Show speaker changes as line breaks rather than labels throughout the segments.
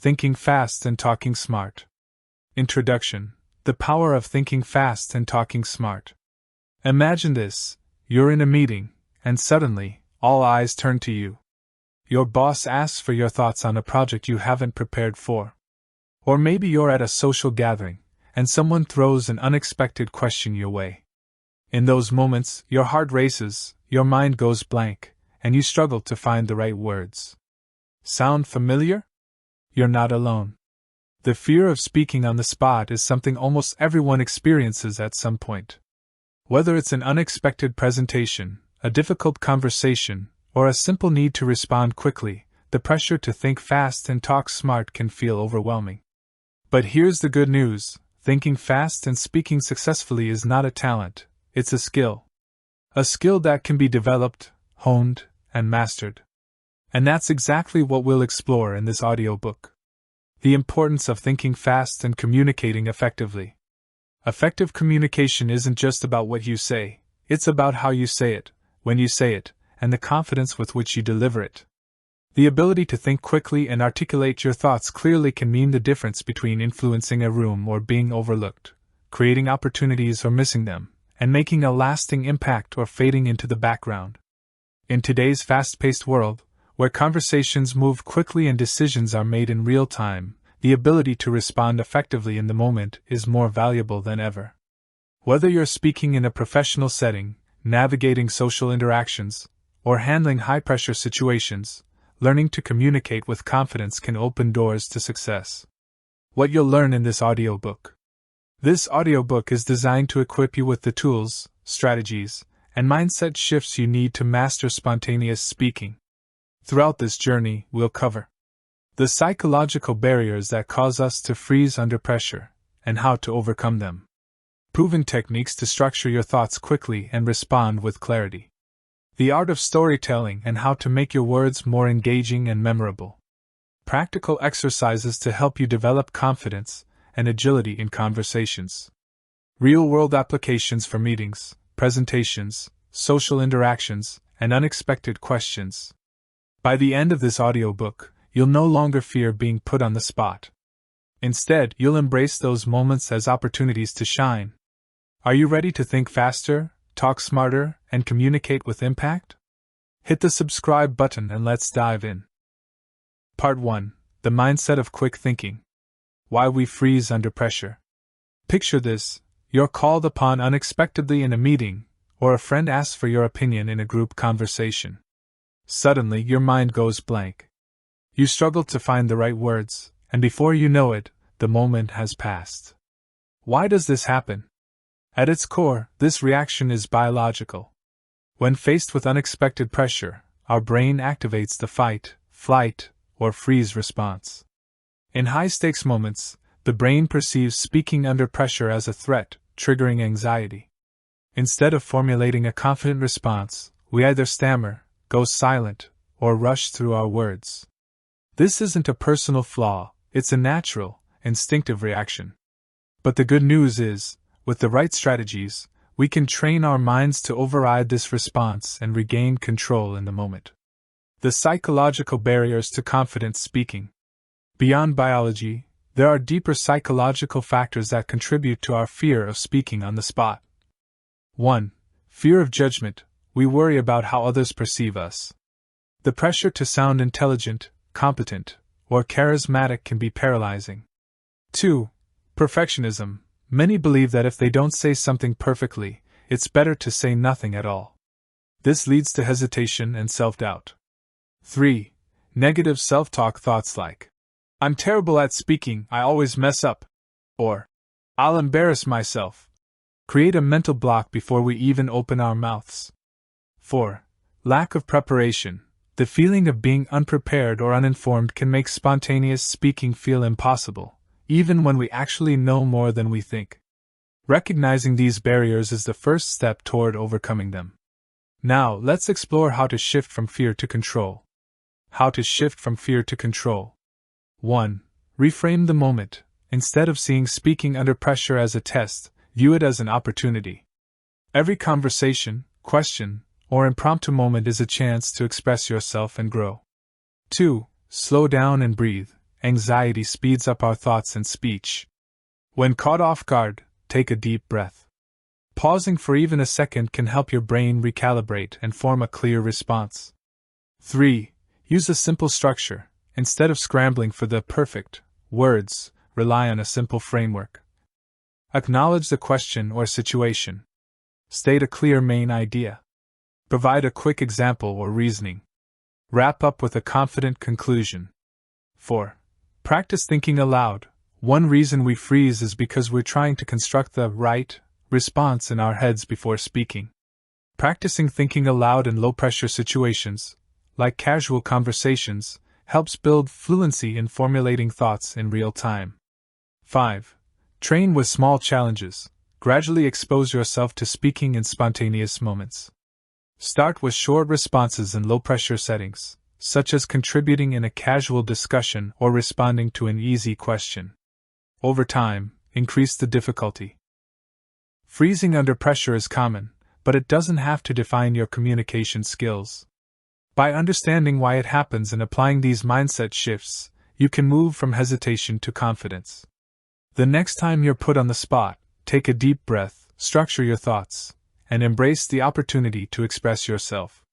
Thinking Fast and Talking Smart. Introduction. The power of thinking fast and talking smart. Imagine this: you're in a meeting, and suddenly, all eyes turn to you. Your boss asks for your thoughts on a project you haven't prepared for. Or maybe you're at a social gathering, and someone throws an unexpected question your way. In those moments, your heart races, your mind goes blank, and you struggle to find the right words. Sound familiar? You're not alone. The fear of speaking on the spot is something almost everyone experiences at some point. Whether it's an unexpected presentation, a difficult conversation, or a simple need to respond quickly, the pressure to think fast and talk smart can feel overwhelming. But here's the good news: thinking fast and speaking successfully is not a talent, it's a skill. A skill that can be developed, honed, and mastered. And that's exactly what we'll explore in this audiobook. The importance of thinking fast and communicating effectively. Effective communication isn't just about what you say, it's about how you say it, when you say it, and the confidence with which you deliver it. The ability to think quickly and articulate your thoughts clearly can mean the difference between influencing a room or being overlooked, creating opportunities or missing them, and making a lasting impact or fading into the background. In today's fast-paced world, where conversations move quickly and decisions are made in real time, the ability to respond effectively in the moment is more valuable than ever. Whether you're speaking in a professional setting, navigating social interactions, or handling high-pressure situations, learning to communicate with confidence can open doors to success. What you'll learn in this audiobook. This audiobook is designed to equip you with the tools, strategies, and mindset shifts you need to master spontaneous speaking. Throughout this journey, we'll cover the psychological barriers that cause us to freeze under pressure, and how to overcome them. Proven techniques to structure your thoughts quickly and respond with clarity. The art of storytelling and how to make your words more engaging and memorable. Practical exercises to help you develop confidence and agility in conversations. Real-world applications for meetings, presentations, social interactions, and unexpected questions. By the end of this audiobook, you'll no longer fear being put on the spot. Instead, you'll embrace those moments as opportunities to shine. Are you ready to think faster, talk smarter, and communicate with impact? Hit the subscribe button and let's dive in. Part 1. The Mindset of Quick Thinking. Why we freeze under pressure. Picture this: you're called upon unexpectedly in a meeting, or a friend asks for your opinion in a group conversation. Suddenly, your mind goes blank. You struggle to find the right words, and before you know it, the moment has passed. Why does this happen? At its core, this reaction is biological. When faced with unexpected pressure, our brain activates the fight, flight, or freeze response. In high-stakes moments, the brain perceives speaking under pressure as a threat, triggering anxiety. Instead of formulating a confident response, we either stammer, go silent, or rush through our words. This isn't a personal flaw, it's a natural, instinctive reaction. But the good news is, with the right strategies, we can train our minds to override this response and regain control in the moment. The psychological barriers to confident speaking. Beyond biology, there are deeper psychological factors that contribute to our fear of speaking on the spot. 1. Fear of judgment. We worry about how others perceive us. The pressure to sound intelligent, competent, or charismatic can be paralyzing. 2. Perfectionism. Many believe that if they don't say something perfectly, it's better to say nothing at all. This leads to hesitation and self-doubt. 3. Negative self-talk. Thoughts like, "I'm terrible at speaking, I always mess up," or "I'll embarrass myself," create a mental block before we even open our mouths. 4. Lack of preparation. The feeling of being unprepared or uninformed can make spontaneous speaking feel impossible, even when we actually know more than we think. Recognizing these barriers is the first step toward overcoming them. Now, let's explore how to shift from fear to control. How to shift from fear to control. 1. Reframe the moment. Instead of seeing speaking under pressure as a test, view it as an opportunity. Every conversation, question, or impromptu moment is a chance to express yourself and grow. 2. Slow down and breathe. anxiety speeds up our thoughts and speech. When caught off guard, take a deep breath. Pausing for even a second can help your brain recalibrate and form a clear response. 3. Use a simple structure. Instead of scrambling for the perfect words, rely on a simple framework. Acknowledge the question or situation. State a clear main idea. Provide a quick example or reasoning. Wrap up with a confident conclusion. 4. Practice thinking aloud. One reason we freeze is because we're trying to construct the right response in our heads before speaking. Practicing thinking aloud in low-pressure situations, like casual conversations, helps build fluency in formulating thoughts in real time. 5. Train with small challenges. Gradually expose yourself to speaking in spontaneous moments. Start with short responses in low-pressure settings, such as contributing in a casual discussion or responding to an easy question. Over time, increase the difficulty. Freezing under pressure is common, but it doesn't have to define your communication skills. By understanding why it happens and applying these mindset shifts, you can move from hesitation to confidence. The next time you're put on the spot, take a deep breath, structure your thoughts, and embrace the opportunity to express yourself.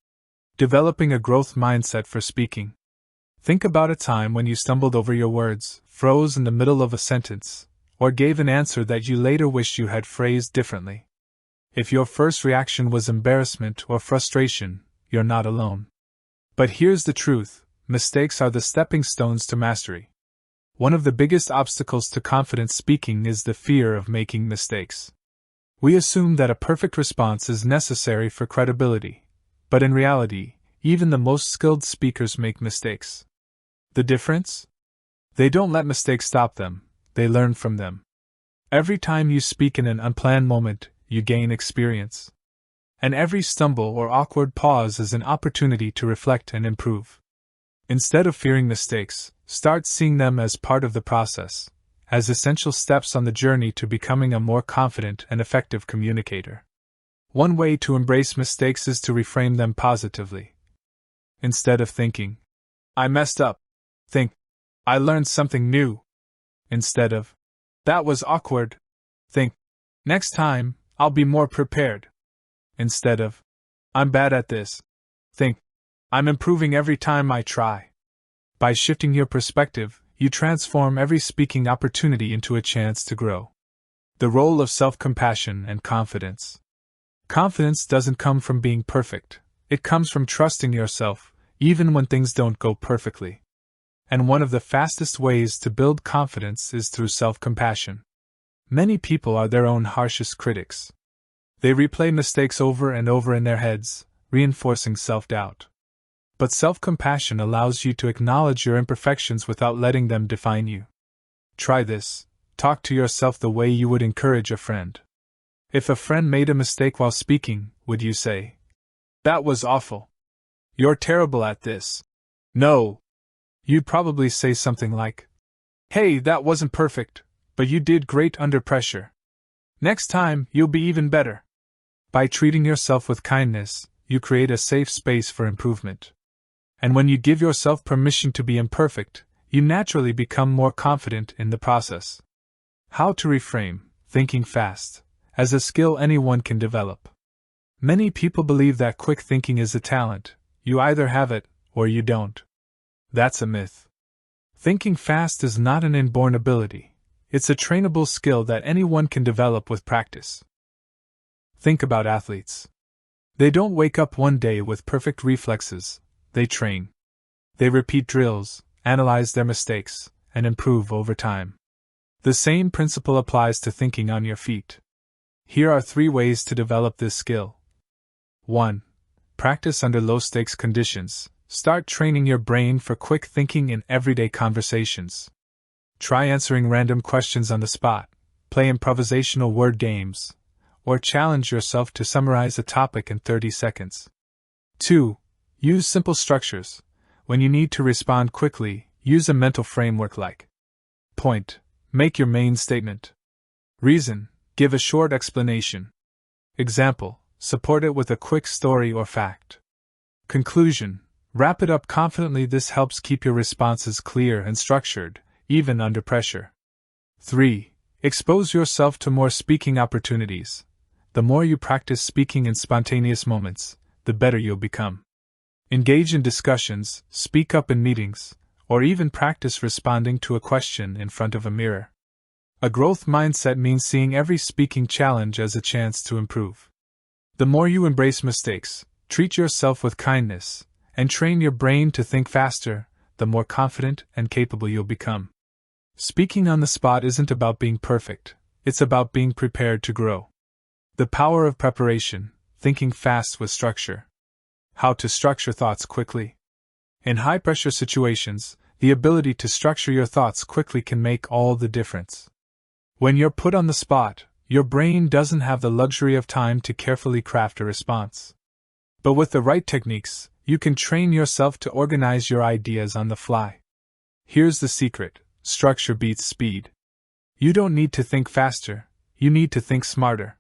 Developing a growth mindset for speaking. Think about a time when you stumbled over your words, froze in the middle of a sentence, or gave an answer that you later wished you had phrased differently. If your first reaction was embarrassment or frustration, you're not alone. But here's the truth: mistakes are the stepping stones to mastery. One of the biggest obstacles to confident speaking is the fear of making mistakes. We assume that a perfect response is necessary for credibility, but in reality, even the most skilled speakers make mistakes. The difference? They don't let mistakes stop them, they learn from them. Every time you speak in an unplanned moment, you gain experience. And every stumble or awkward pause is an opportunity to reflect and improve. Instead of fearing mistakes, start seeing them as part of the process, as essential steps on the journey to becoming a more confident and effective communicator. One way to embrace mistakes is to reframe them positively. Instead of thinking, "I messed up," think, "I learned something new." Instead of, "That was awkward," think, "Next time, I'll be more prepared." Instead of, "I'm bad at this," think, "I'm improving every time I try." By shifting your perspective, you transform every speaking opportunity into a chance to grow. The role of self-compassion and confidence. Confidence doesn't come from being perfect, it comes from trusting yourself, even when things don't go perfectly. And one of the fastest ways to build confidence is through self-compassion. Many people are their own harshest critics. They replay mistakes over and over in their heads, reinforcing self-doubt. But self-compassion allows you to acknowledge your imperfections without letting them define you. Try this. Talk to yourself the way you would encourage a friend. If a friend made a mistake while speaking, would you say, "That was awful. You're terrible at this"? No. You'd probably say something like, "Hey, that wasn't perfect, but you did great under pressure. Next time, you'll be even better." By treating yourself with kindness, you create a safe space for improvement. And when you give yourself permission to be imperfect, you naturally become more confident in the process. How to reframe thinking fast as a skill anyone can develop. Many people believe that quick thinking is a talent. You either have it, or you don't. That's a myth. Thinking fast is not an inborn ability. It's a trainable skill that anyone can develop with practice. Think about athletes. They don't wake up one day with perfect reflexes, they train. They repeat drills, analyze their mistakes, and improve over time. The same principle applies to thinking on your feet. Here are 3 ways to develop this skill. 1. Practice under low-stakes conditions. Start training your brain for quick thinking in everyday conversations. Try answering random questions on the spot, play improvisational word games, or challenge yourself to summarize a topic in 30 seconds. 2. Use simple structures. When you need to respond quickly, use a mental framework like point, make your main statement. Reason, give a short explanation. Example, support it with a quick story or fact. Conclusion, Wrap it up confidently. This helps keep your responses clear and structured, even under pressure. 3. Expose yourself to more speaking opportunities. The more you practice speaking in spontaneous moments, the better you'll become. Engage in discussions, speak up in meetings, or even practice responding to a question in front of a mirror. A growth mindset means seeing every speaking challenge as a chance to improve. The more you embrace mistakes, treat yourself with kindness, and train your brain to think faster, the more confident and capable you'll become. Speaking on the spot isn't about being perfect, it's about being prepared to grow. The power of preparation, thinking fast with structure. How to structure thoughts quickly. In high-pressure situations, the ability to structure your thoughts quickly can make all the difference. When you're put on the spot, your brain doesn't have the luxury of time to carefully craft a response. But with the right techniques, you can train yourself to organize your ideas on the fly. Here's the secret: structure beats speed. You don't need to think faster, you need to think smarter.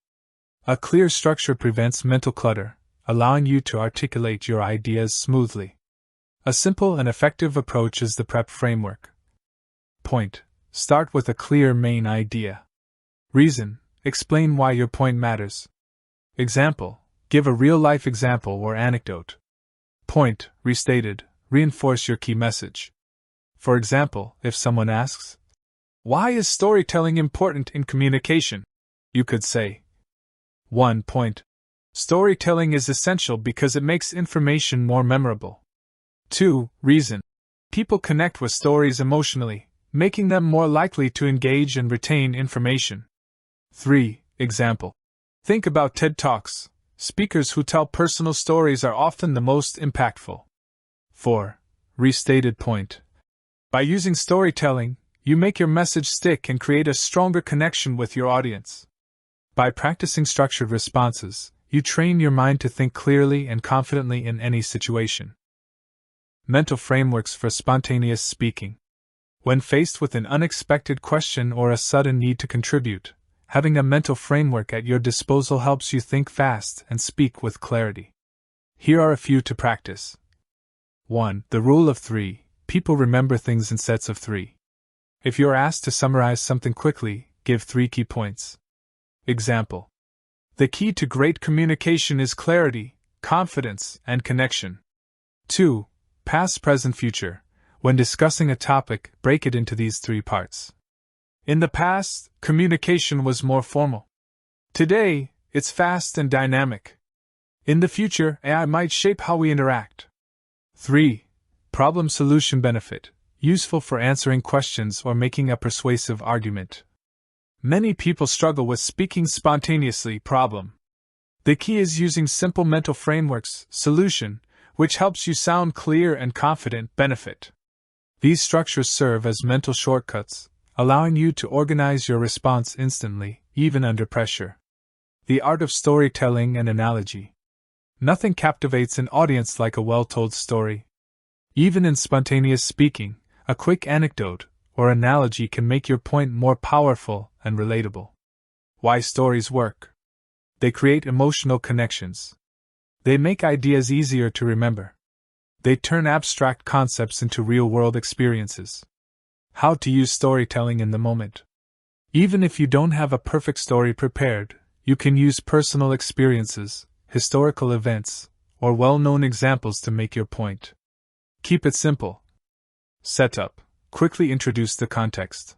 A clear structure prevents mental clutter, allowing you to articulate your ideas smoothly. A simple and effective approach is the PrEP framework. Point: start with a clear main idea. Reason: explain why your point matters. Example: give a real-life example or anecdote. Point: restated, reinforce your key message. For example, if someone asks, "Why is storytelling important in communication?" you could say, 1. Point: storytelling is essential because it makes information more memorable. 2. Reason: people connect with stories emotionally, making them more likely to engage and retain information. 3. Example: think about TED Talks. Speakers who tell personal stories are often the most impactful. 4. Restated point: by using storytelling, you make your message stick and create a stronger connection with your audience. By practicing structured responses, you train your mind to think clearly and confidently in any situation. Mental frameworks for spontaneous speaking. When faced with an unexpected question or a sudden need to contribute, having a mental framework at your disposal helps you think fast and speak with clarity. Here are a few to practice. 1. The rule of 3. People remember things in sets of 3. If you're asked to summarize something quickly, give 3 key points. Example: the key to great communication is clarity, confidence, and connection. 2. Past, present, future. When discussing a topic, break it into these 3 parts. In the past, communication was more formal. Today, it's fast and dynamic. In the future, AI might shape how we interact. 3. Problem-solution benefit. Useful for answering questions or making a persuasive argument. Many people struggle with speaking spontaneously. Problem: the key is using simple mental frameworks. Solution: which helps you sound clear and confident. Benefit: these structures serve as mental shortcuts, allowing you to organize your response instantly, even under pressure. The art of storytelling and analogy. Nothing captivates an audience like a well-told story. Even in spontaneous speaking, a quick anecdote or analogy can make your point more powerful and relatable. Why stories work. They create emotional connections. They make ideas easier to remember. They turn abstract concepts into real-world experiences. How to use storytelling in the moment. Even if you don't have a perfect story prepared, you can use personal experiences, historical events, or well-known examples to make your point. Keep it simple. Setup: quickly introduce the context.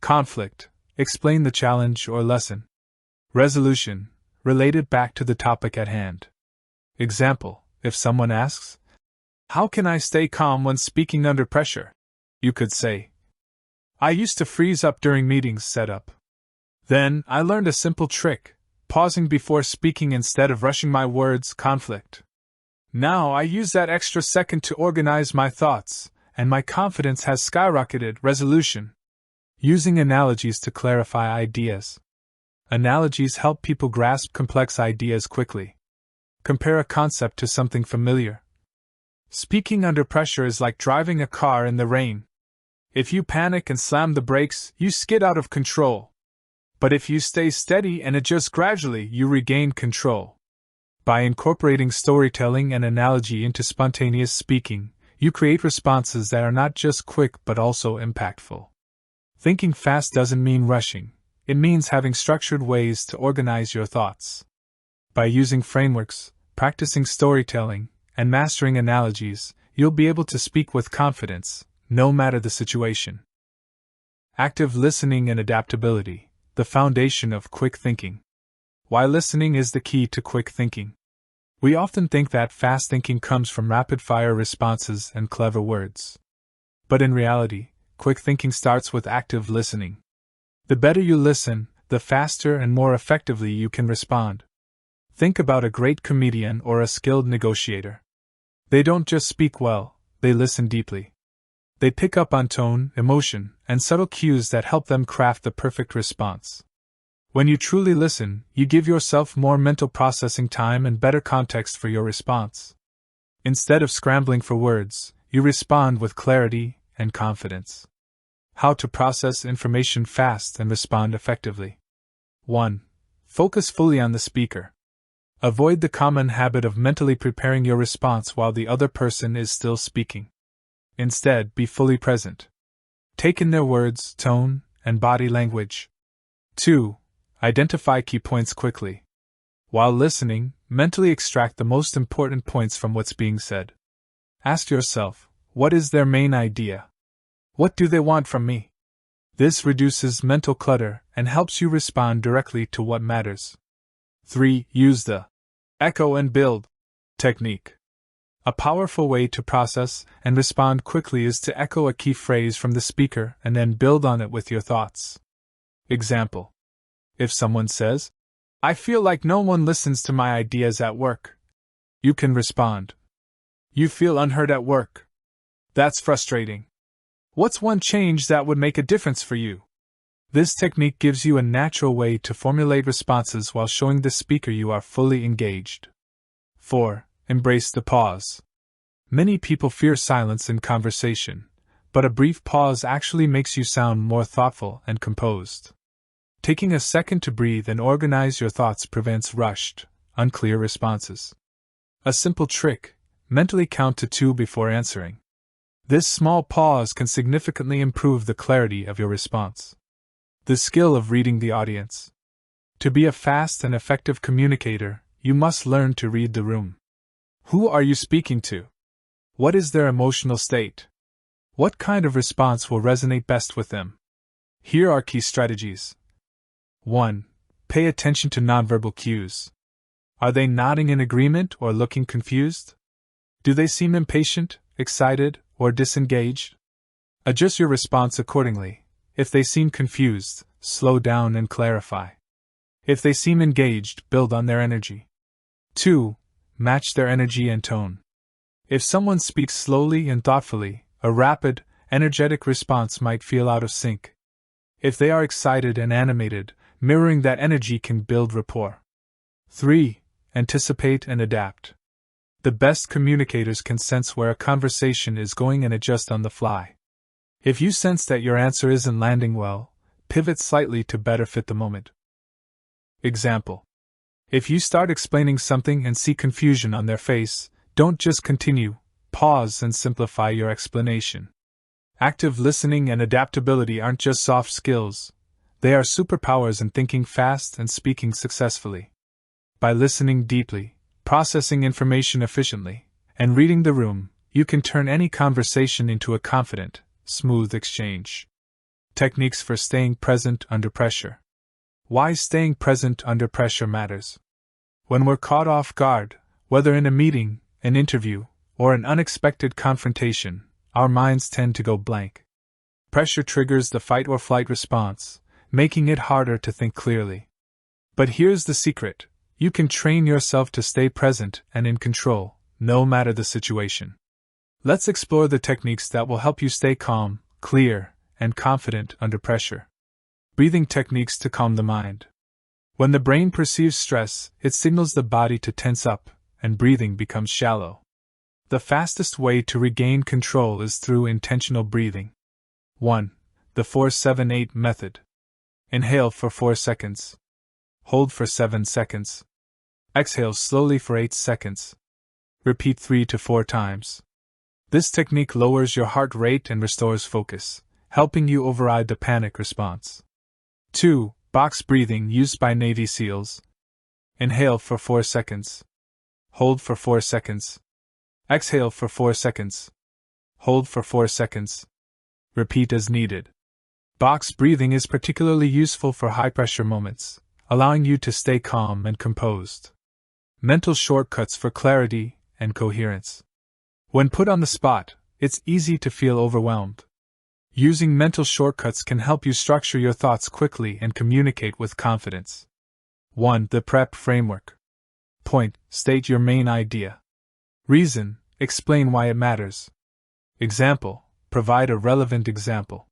Conflict: explain the challenge or lesson. Resolution: relate it back to the topic at hand. Example: if someone asks, "How can I stay calm when speaking under pressure?" you could say, "I used to freeze up during meetings." Setup: then I learned a simple trick, pausing before speaking instead of rushing my words. Conflict: now I use that extra second to organize my thoughts, and my confidence has skyrocketed. Resolution: using analogies to clarify ideas. Analogies help people grasp complex ideas quickly. Compare a concept to something familiar. Speaking under pressure is like driving a car in the rain. If you panic and slam the brakes, you skid out of control. But if you stay steady and adjust gradually, you regain control. By incorporating storytelling and analogy into spontaneous speaking, you create responses that are not just quick but also impactful. Thinking fast doesn't mean rushing, it means having structured ways to organize your thoughts. By using frameworks, practicing storytelling, and mastering analogies, you'll be able to speak with confidence, no matter the situation. Active listening and adaptability, the foundation of quick thinking. Why listening is the key to quick thinking. We often think that fast thinking comes from rapid-fire responses and clever words. But in reality, quick thinking starts with active listening. The better you listen, the faster and more effectively you can respond. Think about a great comedian or a skilled negotiator. They don't just speak well, they listen deeply. They pick up on tone, emotion, and subtle cues that help them craft the perfect response. When you truly listen, you give yourself more mental processing time and better context for your response. Instead of scrambling for words, you respond with clarity and confidence. How to process information fast and respond effectively. 1. Focus fully on the speaker. Avoid the common habit of mentally preparing your response while the other person is still speaking. Instead, be fully present. Take in their words, tone, and body language. 2. Identify key points quickly. While listening, mentally extract the most important points from what's being said. Ask yourself, what is their main idea? What do they want from me? This reduces mental clutter and helps you respond directly to what matters. 3. Use the echo and build technique. A powerful way to process and respond quickly is to echo a key phrase from the speaker and then build on it with your thoughts. Example. If someone says, "I feel like no one listens to my ideas at work," you can respond, "You feel unheard at work. That's frustrating. What's one change that would make a difference for you?" This technique gives you a natural way to formulate responses while showing the speaker you are fully engaged. 4. Embrace the pause. Many people fear silence in conversation, but a brief pause actually makes you sound more thoughtful and composed. Taking a second to breathe and organize your thoughts prevents rushed, unclear responses. A simple trick: mentally count to 2 before answering. This small pause can significantly improve the clarity of your response. The skill of reading the audience. To be a fast and effective communicator, you must learn to read the room. Who are you speaking to? What is their emotional state? What kind of response will resonate best with them? Here are key strategies. 1. Pay attention to nonverbal cues. Are they nodding in agreement or looking confused? Do they seem impatient, excited, or disengaged? Adjust your response accordingly. If they seem confused, slow down and clarify. If they seem engaged, build on their energy. 2. Match their energy and tone. If someone speaks slowly and thoughtfully, a rapid, energetic response might feel out of sync. If they are excited and animated, mirroring that energy can build rapport. 3. Anticipate and adapt. The best communicators can sense where a conversation is going and adjust on the fly. If you sense that your answer isn't landing well, pivot slightly to better fit the moment. Example. If you start explaining something and see confusion on their face, don't just continue, pause and simplify your explanation. Active listening and adaptability aren't just soft skills, they are superpowers in thinking fast and speaking successfully. By listening deeply, processing information efficiently, and reading the room, you can turn any conversation into a confident, smooth exchange. Techniques for staying present under pressure. Why staying present under pressure matters. When we're caught off guard, whether in a meeting, an interview, or an unexpected confrontation, our minds tend to go blank. Pressure triggers the fight or flight response, making it harder to think clearly. But here's the secret: you can train yourself to stay present and in control, no matter the situation. Let's explore the techniques that will help you stay calm, clear, and confident under pressure. Breathing techniques to calm the mind. When the brain perceives stress, it signals the body to tense up, and breathing becomes shallow. The fastest way to regain control is through intentional breathing. 1. The 4-7-8 method. Inhale for 4 seconds. Hold for 7 seconds. Exhale slowly for 8 seconds. Repeat 3 to 4 times. This technique lowers your heart rate and restores focus, helping you override the panic response. 2. Box breathing used by Navy SEALs. Inhale for 4 seconds. Hold for 4 seconds. Exhale for 4 seconds. Hold for 4 seconds. Repeat as needed. Box breathing is particularly useful for high-pressure moments, allowing you to stay calm and composed. Mental shortcuts for clarity and coherence. When put on the spot, it's easy to feel overwhelmed. Using mental shortcuts can help you structure your thoughts quickly and communicate with confidence. 1. The PREP framework. Point: state your main idea. Reason: explain why it matters. Example: provide a relevant example.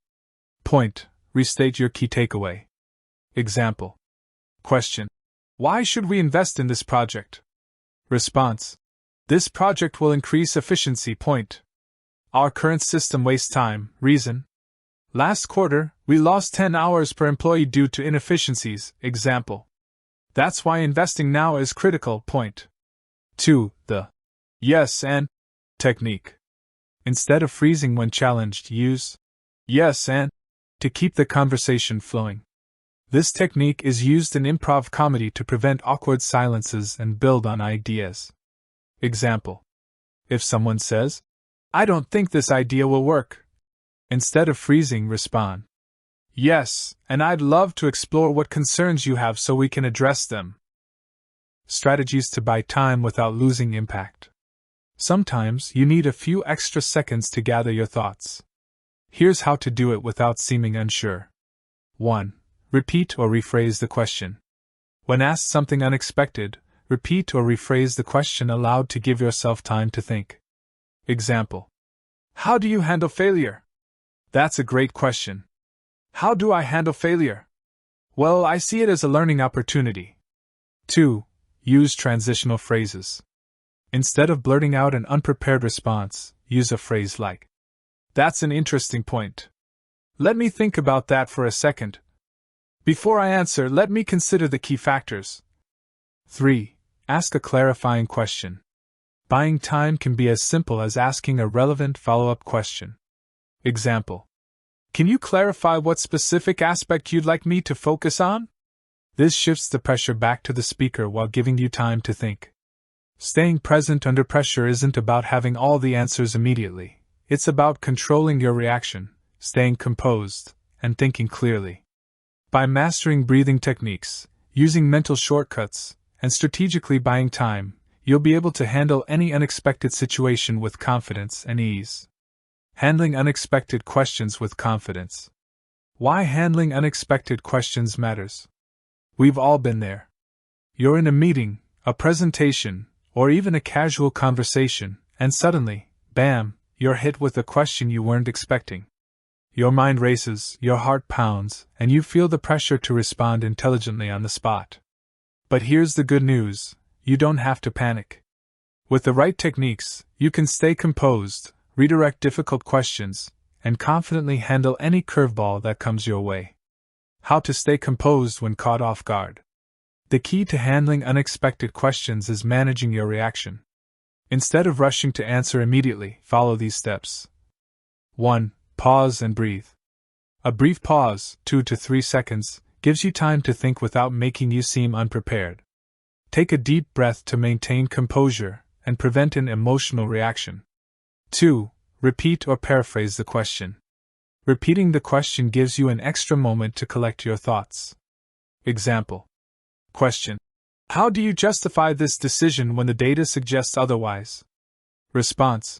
Point: restate your key takeaway. Example. Question: why should we invest in this project? Response: this project will increase efficiency. Point: our current system wastes time. Reason: last quarter, we lost 10 hours per employee due to inefficiencies. Example. That's why investing now is critical. Point. 2. The yes and technique. Instead of freezing when challenged, use yes and to keep the conversation flowing. This technique is used in improv comedy to prevent awkward silences and build on ideas. Example. If someone says, "I don't think this idea will work," instead of freezing, respond, "Yes, and I'd love to explore what concerns you have so we can address them." Strategies to buy time without losing impact. Sometimes you need a few extra seconds to gather your thoughts. Here's how to do it without seeming unsure. 1. Repeat or rephrase the question. When asked something unexpected, repeat or rephrase the question aloud to give yourself time to think. Example. How do you handle failure? That's a great question. How do I handle failure? Well, I see it as a learning opportunity. 2. Use transitional phrases. Instead of blurting out an unprepared response, use a phrase like, "That's an interesting point. Let me think about that for a second. Before I answer, let me consider the key factors." 3. Ask a clarifying question. Buying time can be as simple as asking a relevant follow-up question. Example. Can you clarify what specific aspect you'd like me to focus on? This shifts the pressure back to the speaker while giving you time to think. Staying present under pressure isn't about having all the answers immediately. It's about controlling your reaction, staying composed, and thinking clearly. By mastering breathing techniques, using mental shortcuts, and strategically buying time, you'll be able to handle any unexpected situation with confidence and ease. Handling unexpected questions with confidence. Why handling unexpected questions matters. We've all been there. You're in a meeting, a presentation, or even a casual conversation, and suddenly, bam, you're hit with a question you weren't expecting. Your mind races, your heart pounds, and you feel the pressure to respond intelligently on the spot. But here's the good news, you don't have to panic. With the right techniques, you can stay composed, redirect difficult questions, and confidently handle any curveball that comes your way. How to stay composed when caught off guard. The key to handling unexpected questions is managing your reaction. Instead of rushing to answer immediately, follow these steps. 1. Pause and breathe. A brief pause, 2 to 3 seconds, gives you time to think without making you seem unprepared. Take a deep breath to maintain composure and prevent an emotional reaction. 2. Repeat or paraphrase the question. Repeating the question gives you an extra moment to collect your thoughts. Example. Question. How do you justify this decision when the data suggests otherwise? Response.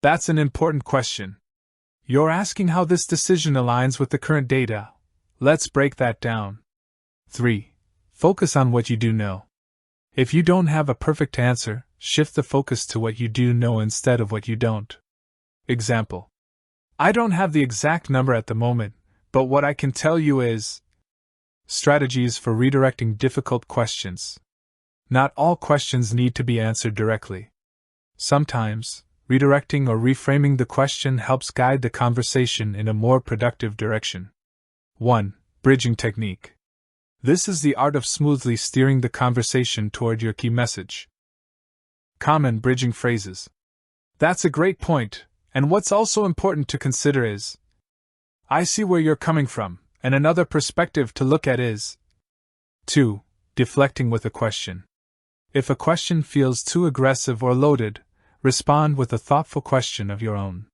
That's an important question. You're asking how this decision aligns with the current data. Let's break that down. 3. Focus on what you do know. If you don't have a perfect answer, shift the focus to what you do know instead of what you don't. Example. I don't have the exact number at the moment, but what I can tell you is... Strategies for redirecting difficult questions. Not all questions need to be answered directly. Sometimes, redirecting or reframing the question helps guide the conversation in a more productive direction. 1. Bridging technique. This is the art of smoothly steering the conversation toward your key message. Common bridging phrases. That's a great point, and what's also important to consider is, I see where you're coming from, and another perspective to look at is 2. Deflecting with a question. If a question feels too aggressive or loaded, respond with a thoughtful question of your own.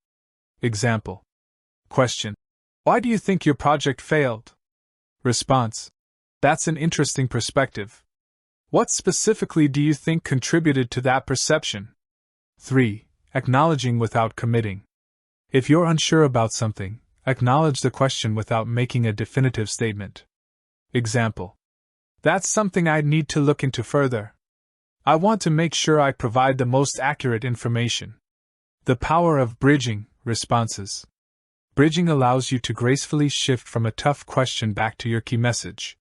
Example. Question. Why do you think your project failed? Response. That's an interesting perspective. What specifically do you think contributed to that perception? 3. Acknowledging without committing. If you're unsure about something, acknowledge the question without making a definitive statement. Example. That's something I'd need to look into further. I want to make sure I provide the most accurate information. The power of bridging responses. Bridging allows you to gracefully shift from a tough question back to your key message.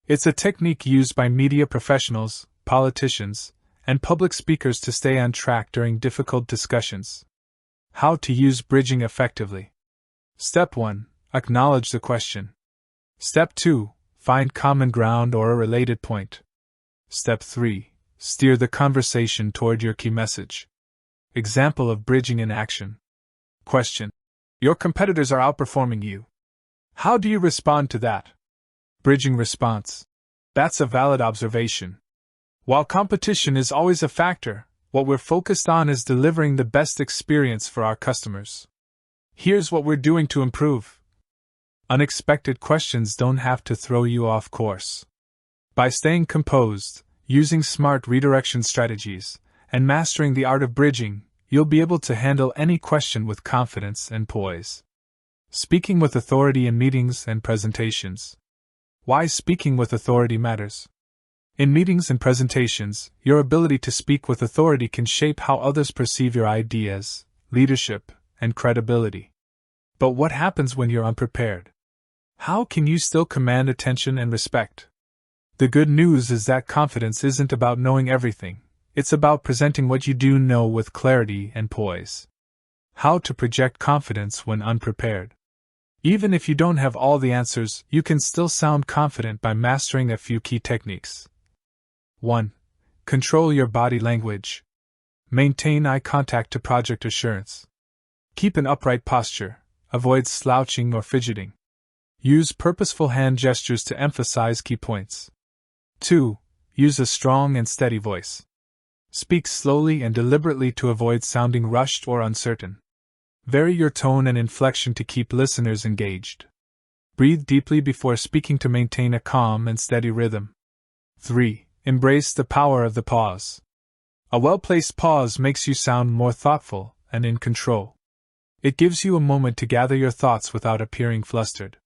It's a technique used by media professionals, politicians, and public speakers to stay on track during difficult discussions. How to use bridging effectively. Step 1. Acknowledge the question. Step 2. Find common ground or a related point. Step 3. Steer the conversation toward your key message. Example of bridging in action. Question. Your competitors are outperforming you. How do you respond to that? Bridging response. That's a valid observation. While competition is always a factor, what we're focused on is delivering the best experience for our customers. Here's what we're doing to improve. Unexpected questions don't have to throw you off course. By staying composed, using smart redirection strategies, and mastering the art of bridging, you'll be able to handle any question with confidence and poise. Speaking with authority in meetings and presentations. Why speaking with authority matters. In meetings and presentations, your ability to speak with authority can shape how others perceive your ideas, leadership, and credibility. But what happens when you're unprepared? How can you still command attention and respect? The good news is that confidence isn't about knowing everything, it's about presenting what you do know with clarity and poise. How to project confidence when unprepared. Even if you don't have all the answers, you can still sound confident by mastering a few key techniques. 1. Control your body language. Maintain eye contact to project assurance. Keep an upright posture. Avoid slouching or fidgeting. Use purposeful hand gestures to emphasize key points. 2. Use a strong and steady voice. Speak slowly and deliberately to avoid sounding rushed or uncertain. Vary your tone and inflection to keep listeners engaged. Breathe deeply before speaking to maintain a calm and steady rhythm. 3. Embrace the power of the pause. A well-placed pause makes you sound more thoughtful and in control. It gives you a moment to gather your thoughts without appearing flustered.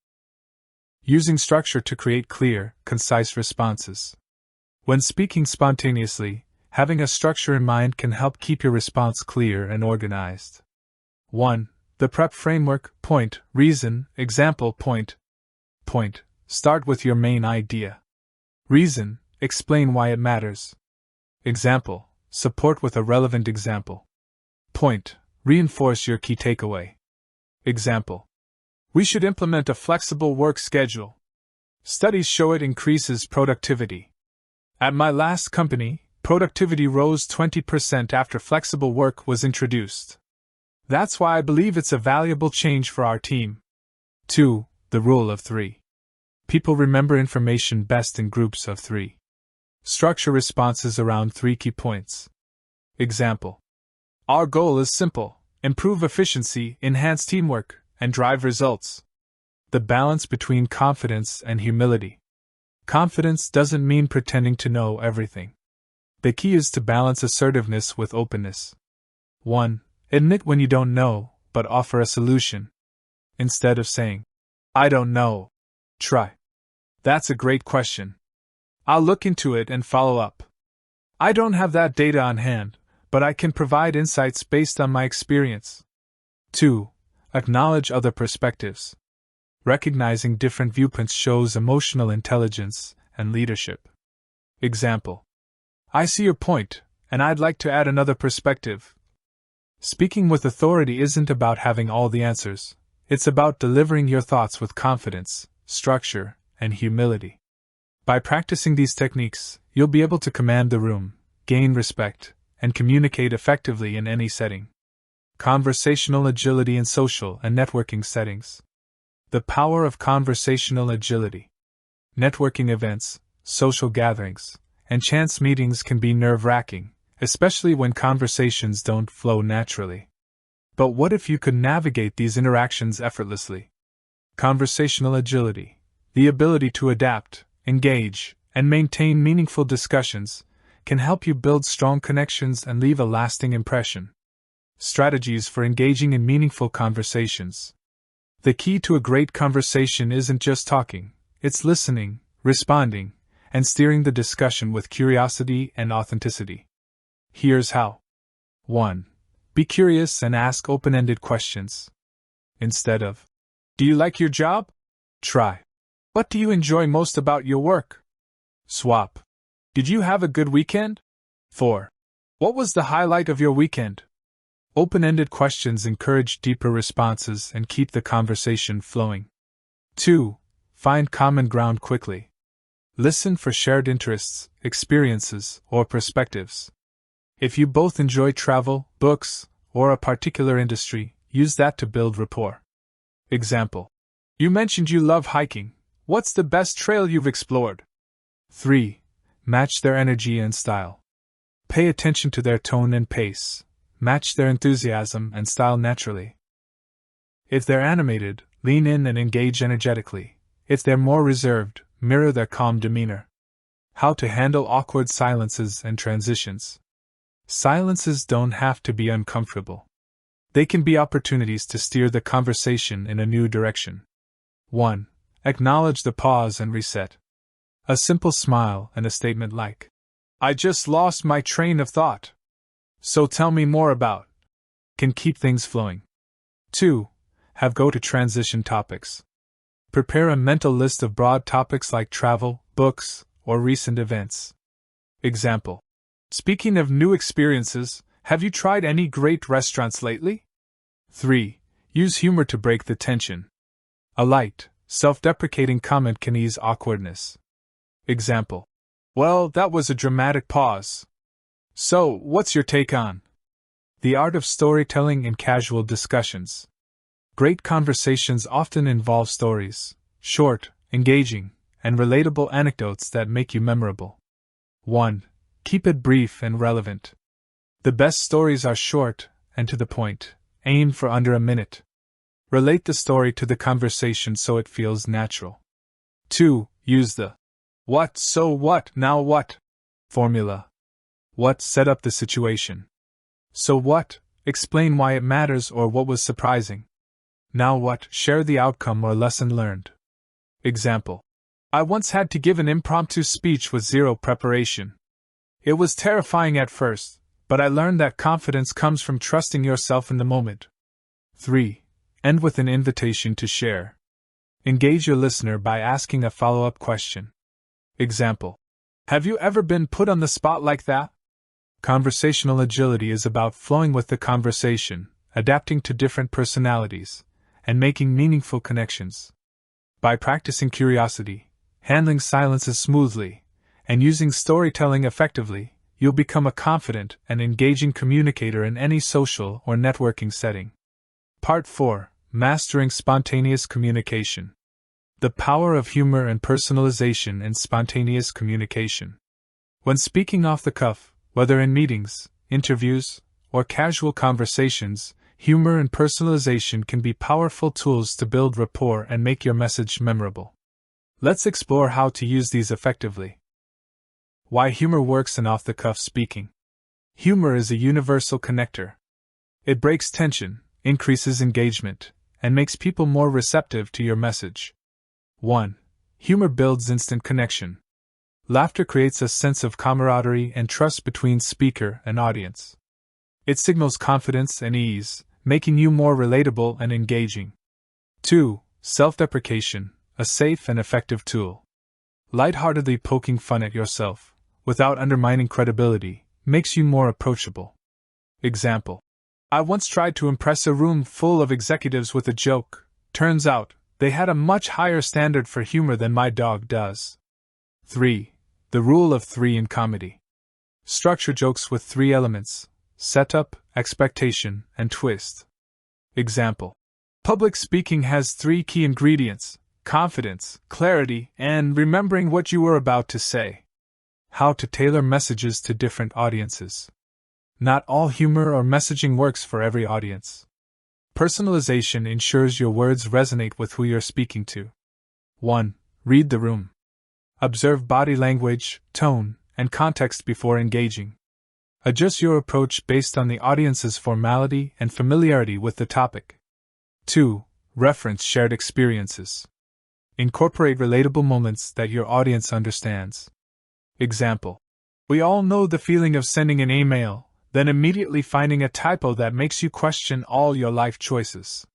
Using structure to create clear, concise responses. When speaking spontaneously, having a structure in mind can help keep your response clear and organized. 1. The PREP framework. Point, reason, example, point. Point. Start with your main idea. Reason. Explain why it matters. Example. Support with a relevant example. Point. Reinforce your key takeaway. Example. We should implement a flexible work schedule. Studies show it increases productivity. At my last company, productivity rose 20% after flexible work was introduced. That's why I believe it's a valuable change for our team. 2. The rule of 3. People remember information best in groups of 3. Structure responses around 3 key points. Example. Our goal is simple: improve efficiency, enhance teamwork, and drive results. The balance between confidence and humility. Confidence doesn't mean pretending to know everything. The key is to balance assertiveness with openness. 1. Admit when you don't know, but offer a solution. Instead of saying, I don't know, try. That's a great question. I'll look into it and follow up. I don't have that data on hand, but I can provide insights based on my experience. 2. Acknowledge other perspectives. Recognizing different viewpoints shows emotional intelligence and leadership. Example. I see your point, and I'd like to add another perspective. Speaking with authority isn't about having all the answers, it's about delivering your thoughts with confidence, structure, and humility. By practicing these techniques, you'll be able to command the room, gain respect, and communicate effectively in any setting. Conversational agility in social and networking settings. The power of conversational agility. Networking events, social gatherings, and chance meetings can be nerve-wracking, especially when conversations don't flow naturally. But what if you could navigate these interactions effortlessly? Conversational agility, the ability to adapt, engage, and maintain meaningful discussions, can help you build strong connections and leave a lasting impression. Strategies for engaging in meaningful conversations. The key to a great conversation isn't just talking, it's listening, responding, and steering the discussion with curiosity and authenticity. Here's how. 1. Be curious and ask open-ended questions. Instead of, "Do you like your job?" Try, "What do you enjoy most about your work?" Swap, "Did you have a good weekend?" 4. What was the highlight of your weekend? Open-ended questions encourage deeper responses and keep the conversation flowing. 2. Find common ground quickly. Listen for shared interests, experiences, or perspectives. If you both enjoy travel, books, or a particular industry, use that to build rapport. Example: "You mentioned you love hiking. What's the best trail you've explored?" 3. Match their energy and style. Pay attention to their tone and pace. Match their enthusiasm and style naturally. If they're animated, lean in and engage energetically. If they're more reserved, mirror their calm demeanor. How to handle awkward silences and transitions. Silences don't have to be uncomfortable. They can be opportunities to steer the conversation in a new direction. 1. Acknowledge the pause and reset. A simple smile and a statement like, "I just lost my train of thought. So tell me more about," can keep things flowing. 2. Have go-to transition topics. Prepare a mental list of broad topics like travel, books, or recent events. Example: "Speaking of new experiences, have you tried any great restaurants lately?" 3. Use humor to break the tension. A light, self-deprecating comment can ease awkwardness. Example: "Well, that was a dramatic pause. So, what's your take on?" The art of storytelling in casual discussions. Great conversations often involve stories, short, engaging, and relatable anecdotes that make you memorable. 1. Keep it brief and relevant. The best stories are short and to the point. Aim for under a minute. Relate the story to the conversation so it feels natural. 2. Use the "what, so what, now what" formula. What set up the situation? So what, explain why it matters or what was surprising. Now what, share the outcome or lesson learned. Example: "I once had to give an impromptu speech with zero preparation. It was terrifying at first, but I learned that confidence comes from trusting yourself in the moment." 3. End with an invitation to share. Engage your listener by asking a follow-up question. Example: "Have you ever been put on the spot like that?" Conversational agility is about flowing with the conversation, adapting to different personalities, and making meaningful connections. By practicing curiosity, handling silences smoothly, and using storytelling effectively, you'll become a confident and engaging communicator in any social or networking setting. Part 4. Mastering Spontaneous Communication. The power of humor and personalization in spontaneous communication. When speaking off the cuff, whether in meetings, interviews, or casual conversations, humor and personalization can be powerful tools to build rapport and make your message memorable. Let's explore how to use these effectively. Why humor works in off-the-cuff speaking. Humor is a universal connector. It breaks tension, increases engagement, and makes people more receptive to your message. 1. Humor builds instant connection. Laughter creates a sense of camaraderie and trust between speaker and audience. It signals confidence and ease, making you more relatable and engaging. 2. Self-deprecation, a safe and effective tool. Lightheartedly poking fun at yourself, without undermining credibility, makes you more approachable. Example: "I once tried to impress a room full of executives with a joke. Turns out, they had a much higher standard for humor than my dog does." 3. The rule of 3 in comedy. Structure jokes with 3 elements: setup, expectation, and twist. Example. Public speaking has 3 key ingredients: confidence, clarity, and remembering what you were about to say. How to tailor messages to different audiences. Not all humor or messaging works for every audience. Personalization ensures your words resonate with who you're speaking to. 1. Read the room. Observe body language, tone, and context before engaging. Adjust your approach based on the audience's formality and familiarity with the topic. 2. Reference shared experiences. Incorporate relatable moments that your audience understands. Example. We all know the feeling of sending an email, then immediately finding a typo that makes you question all your life choices.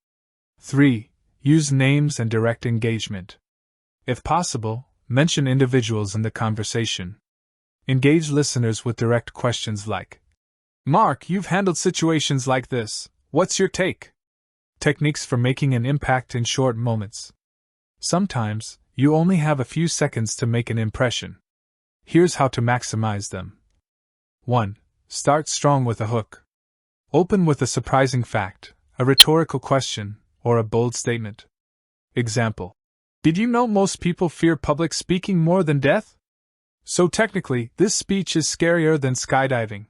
3. Use names and direct engagement. If possible, mention individuals in the conversation. Engage listeners with direct questions like, "Mark, you've handled situations like this. What's your take?" Techniques for making an impact in short moments. Sometimes, you only have a few seconds to make an impression. Here's how to maximize them. 1. Start strong with a hook. Open with a surprising fact, a rhetorical question, or a bold statement. Example. Did you know most people fear public speaking more than death? So technically, this speech is scarier than skydiving.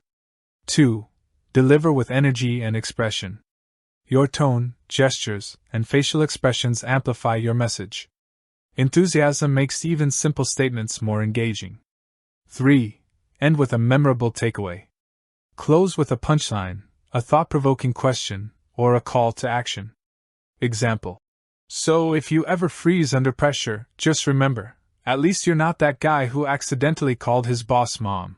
2. Deliver with energy and expression. Your tone, gestures, and facial expressions amplify your message. Enthusiasm makes even simple statements more engaging. 3. End with a memorable takeaway. Close with a punchline, a thought-provoking question, or a call to action. Example. So if you ever freeze under pressure, just remember, at least you're not that guy who accidentally called his boss mom.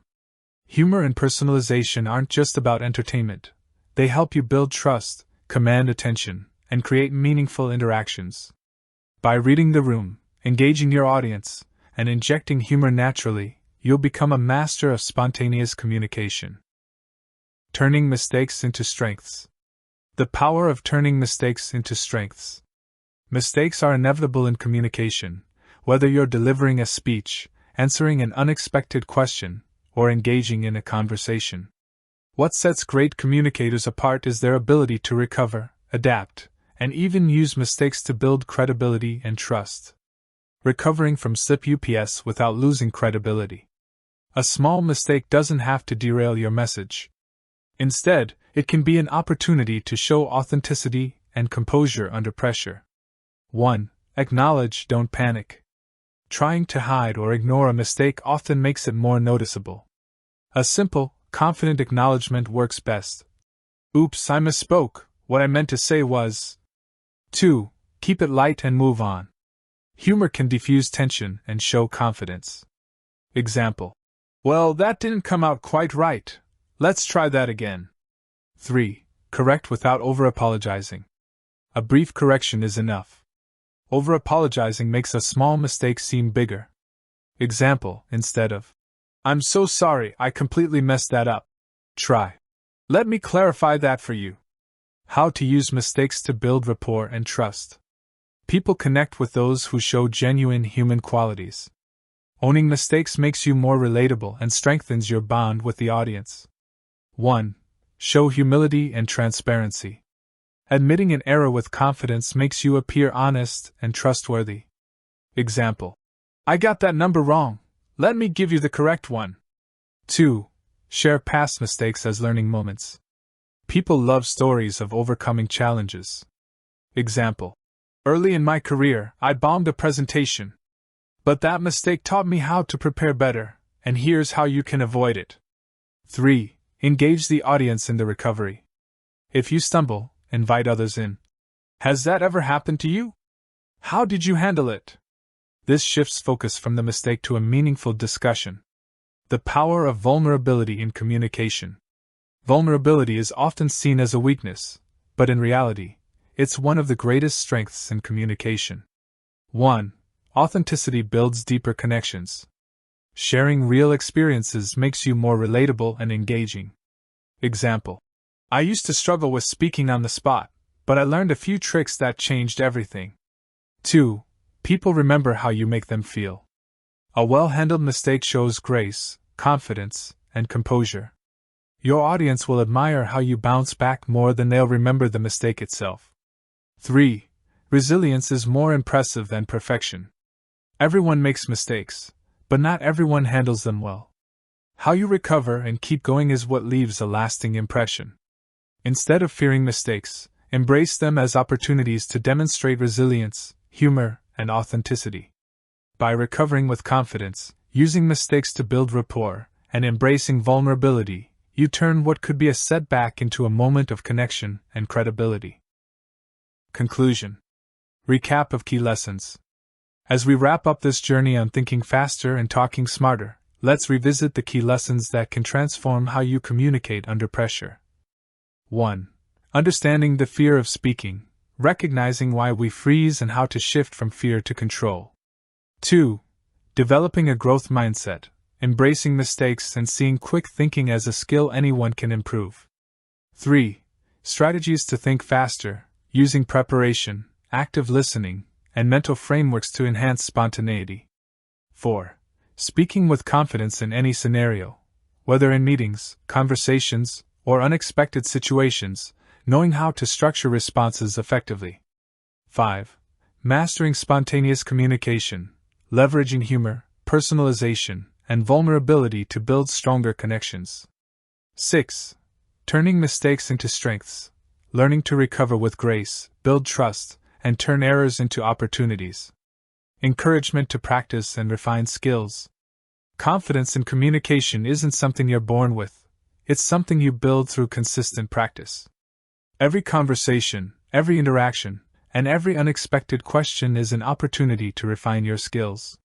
Humor and personalization aren't just about entertainment. They help you build trust, command attention, and create meaningful interactions. By reading the room, engaging your audience, and injecting humor naturally, you'll become a master of spontaneous communication. Turning mistakes into strengths. The power of turning mistakes into strengths. Mistakes are inevitable in communication, whether you're delivering a speech, answering an unexpected question, or engaging in a conversation. What sets great communicators apart is their ability to recover, adapt, and even use mistakes to build credibility and trust. Recovering from slip-ups without losing credibility. A small mistake doesn't have to derail your message. Instead, it can be an opportunity to show authenticity and composure under pressure. 1. Acknowledge, don't panic. Trying to hide or ignore a mistake often makes it more noticeable. A simple, confident acknowledgement works best. Oops, I misspoke. What I meant to say was. 2. Keep it light and move on. Humor can diffuse tension and show confidence. Example. Well, that didn't come out quite right. Let's try that again. 3. Correct without over-apologizing. A brief correction is enough. Over-apologizing makes a small mistake seem bigger. Example, instead of, "I'm so sorry, I completely messed that up." Try, "Let me clarify that for you." How to use mistakes to build rapport and trust. People connect with those who show genuine human qualities. Owning mistakes makes you more relatable and strengthens your bond with the audience. 1. Show humility and transparency. Admitting an error with confidence makes you appear honest and trustworthy. Example. I got that number wrong. Let me give you the correct one. 2. Share past mistakes as learning moments. People love stories of overcoming challenges. Example. Early in my career, I bombed a presentation. But that mistake taught me how to prepare better, and here's how you can avoid it. 3. Engage the audience in the recovery. If you stumble, invite others in. Has that ever happened to you? How did you handle it? This shifts focus from the mistake to a meaningful discussion. The power of vulnerability in communication. Vulnerability is often seen as a weakness, but in reality, it's one of the greatest strengths in communication. 1. Authenticity builds deeper connections. Sharing real experiences makes you more relatable and engaging. Example. I used to struggle with speaking on the spot, but I learned a few tricks that changed everything. 2. People remember how you make them feel. A well-handled mistake shows grace, confidence, and composure. Your audience will admire how you bounce back more than they'll remember the mistake itself. 3. Resilience is more impressive than perfection. Everyone makes mistakes, but not everyone handles them well. How you recover and keep going is what leaves a lasting impression. Instead of fearing mistakes, embrace them as opportunities to demonstrate resilience, humor, and authenticity. By recovering with confidence, using mistakes to build rapport, and embracing vulnerability, you turn what could be a setback into a moment of connection and credibility. Conclusion. Recap of key lessons. As we wrap up this journey on thinking faster and talking smarter, let's revisit the key lessons that can transform how you communicate under pressure. 1. Understanding the fear of speaking, recognizing why we freeze and how to shift from fear to control. 2. Developing a growth mindset, embracing mistakes and seeing quick thinking as a skill anyone can improve. 3. Strategies to think faster, using preparation, active listening, and mental frameworks to enhance spontaneity. 4. Speaking with confidence in any scenario, whether in meetings, conversations, or unexpected situations, knowing how to structure responses effectively. 5. Mastering spontaneous communication, leveraging humor, personalization, and vulnerability to build stronger connections. 6. Turning mistakes into strengths, learning to recover with grace, build trust, and turn errors into opportunities. Encouragement to practice and refine skills. Confidence in communication isn't something you're born with, it's something you build through consistent practice. Every conversation, every interaction, and every unexpected question is an opportunity to refine your skills.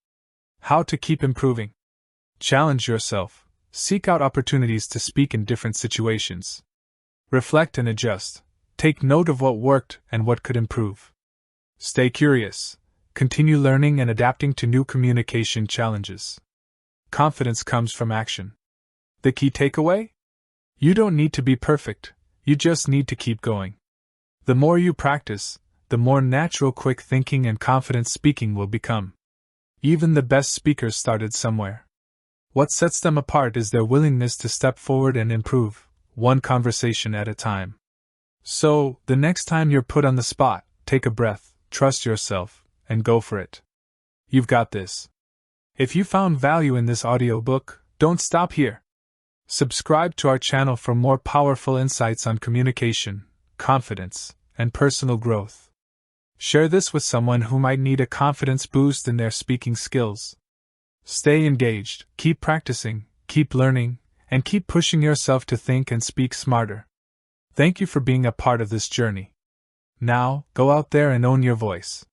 How to keep improving. Challenge yourself, seek out opportunities to speak in different situations. Reflect and adjust, take note of what worked and what could improve. Stay curious, continue learning and adapting to new communication challenges. Confidence comes from action. The key takeaway? You don't need to be perfect, you just need to keep going. The more you practice, the more natural quick thinking and confident speaking will become. Even the best speakers started somewhere. What sets them apart is their willingness to step forward and improve, one conversation at a time. So, the next time you're put on the spot, take a breath, trust yourself, and go for it. You've got this. If you found value in this audiobook, don't stop here. Subscribe to our channel for more powerful insights on communication, confidence, and personal growth. Share this with someone who might need a confidence boost in their speaking skills. Stay engaged, keep practicing, keep learning, and keep pushing yourself to think and speak smarter. Thank you for being a part of this journey. Now, go out there and own your voice.